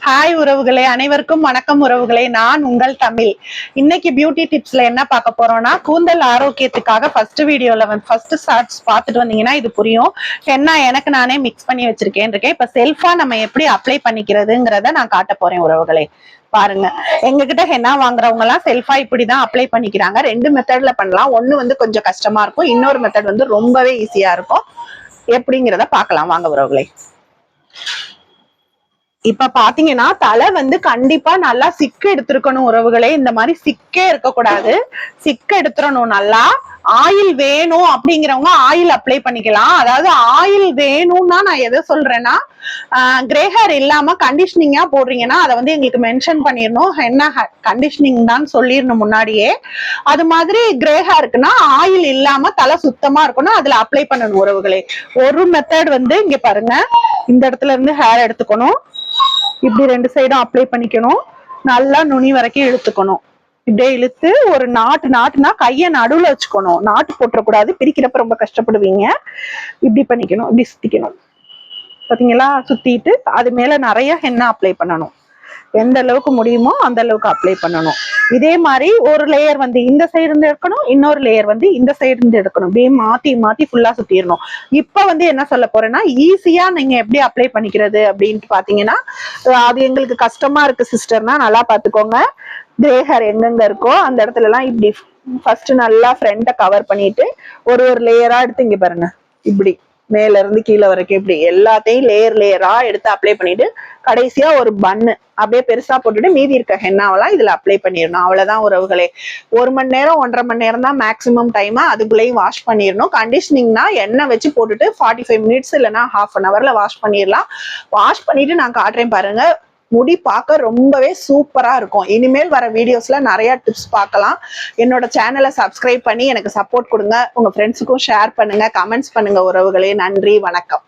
Hi உறவுகளே, அனைவருக்கும் வணக்கம் உறவுகளே. நான் உங்கள் தமிழ். இன்னைக்கு பியூட்டி டிப்ஸ்ல என்ன பார்க்க போறோம்னா, கூந்தல் ஆரோக்கியத்துக்காக ஃபர்ஸ்ட் வீடியோல ஃபர்ஸ்ட் ஷார்ட்ஸ் பார்த்துட்டு வந்தீங்கன்னா இது புரியும். ஹென்னா எனக்கு நானே மிக்ஸ் பண்ணி வச்சிருக்கேன். இப்ப செல்ஃபா நம்ம எப்படி அப்ளை பண்ணிக்கிறதுங்கிறத நான் காட்ட போறேன் உறவுகளே. பாருங்க, எங்ககிட்ட ஹென்னா வாங்குறவங்க எல்லாம் செல்ஃபா இப்படிதான் அப்ளை பண்ணிக்கிறாங்க. ரெண்டு மெத்தட்ல பண்ணலாம். ஒண்ணு கொஞ்சம் கஷ்டமா இருக்கும், இன்னொரு மெத்தட் ரொம்பவே ஈஸியா இருக்கும். எப்படிங்கிறத பார்க்கலாம் வாங்க உறவுகளே. இப்ப பாத்தீங்கன்னா தலை கண்டிப்பா நல்லா சிக்கு எடுத்திருக்கணும் உறவுகளே. இந்த மாதிரி சிக்கே இருக்கக்கூடாது, சிக்கு எடுத்துடணும். நல்லா ஆயில் வேணும் அப்படிங்கிறவங்க ஆயில் அப்ளை பண்ணிக்கலாம். அதாவது ஆயில் வேணும்னா நான் எதை சொல்றேன்னா, கிரே ஹேர் இல்லாம கண்டிஷனிங்கா போடுறீங்கன்னா அதை எங்களுக்கு மென்ஷன் பண்ணிடணும், என்ன கண்டிஷனிங் தான் சொல்லிடணும் முன்னாடியே. அது மாதிரி கிரே ஹேருக்குன்னா ஆயில் இல்லாம தலை சுத்தமா இருக்கணும், அதுல அப்ளை பண்ணணும் உறவுகளே. ஒரு மெத்தட் இங்க பாருங்க, இந்த இடத்துல இருந்து ஹேர் எடுத்துக்கணும், இப்படி ரெண்டு சைடும் அப்ளை பண்ணிக்கணும், நல்லா நுனி வரைக்கும் இழுத்துக்கணும். இப்படியே இழுத்து ஒரு நாட்டுனா கைய நடுவுல வச்சுக்கணும், நாட்டு போட்டுறக்கூடாது, பிரிக்கிறப்ப ரொம்ப கஷ்டப்படுவீங்க. இப்படி பண்ணிக்கணும், இப்படி சுத்திக்கணும். பாத்தீங்களா? சுத்திட்டு அது மேல நிறைய ஹென்னா அப்ளை பண்ணணும். எந்த அளவுக்கு முடியுமோ அந்த அளவுக்கு அப்ளை பண்ணணும். இதே மாதிரி ஒரு லேயர் இந்த சைடு இருந்து எடுக்கணும், இன்னொரு லேயர் இந்த சைடு இருந்து எடுக்கணும். அப்படியே மாத்தி மாத்தி ஃபுல்லா சுத்திடணும். இப்ப என்ன சொல்ல போறேன்னா, ஈஸியா நீங்க எப்படி அப்ளை பண்ணிக்கிறது அப்படின்ட்டு பாத்தீங்கன்னா, அது எங்களுக்கு கஷ்டமா இருக்கு சிஸ்டர்னா நல்லா பாத்துக்கோங்க. கிரே ஹேர் எங்கெங்க இருக்கோ அந்த இடத்துல எல்லாம் இப்படி ஃபர்ஸ்ட் நல்லா ஃப்ரண்ட்டை கவர் பண்ணிட்டு ஒரு லேயரா எடுத்து இங்க பாருங்க, இப்படி மேல இருந்து கீழே வரைக்கும் இப்படி எல்லாத்தையும் லேயரா எடுத்து அப்ளை பண்ணிட்டு கடைசியா ஒரு பன்னு அப்படியே பெருசா போட்டுட்டு மீதி இருக்க ஹென்னாவெல்லாம் இதுல அப்ளை பண்ணிடணும். அவ்வளவுதான் உறவுகளே. 1 மணி நேரம் 1.5 மணி நேரம் தான் மேக்சிமம் டைம். அதுக்குள்ளேயும் வாஷ் பண்ணிடணும். கண்டிஷனிங்னா எண்ணெய் வச்சு போட்டுட்டு 45 மினிட்ஸ் இல்லைன்னா ½ அன் ஹவர்ல வாஷ் பண்ணிடலாம். வாஷ் பண்ணிட்டு நான் காட்டுறேன் பாருங்க, முடி பார்க்க ரொம்பவே சூப்பரா இருக்கும். இனிமேல் வர வீடியோஸ்ல நிறைய டிப்ஸ் பார்க்கலாம். என்னோட சேனலை சப்ஸ்கிரைப் பண்ணி எனக்கு சப்போர்ட் கொடுங்க. உங்க ஃப்ரெண்ட்ஸுக்கும் ஷேர் பண்ணுங்க, கமெண்ட்ஸ் பண்ணுங்க உறவுகளே. நன்றி, வணக்கம்.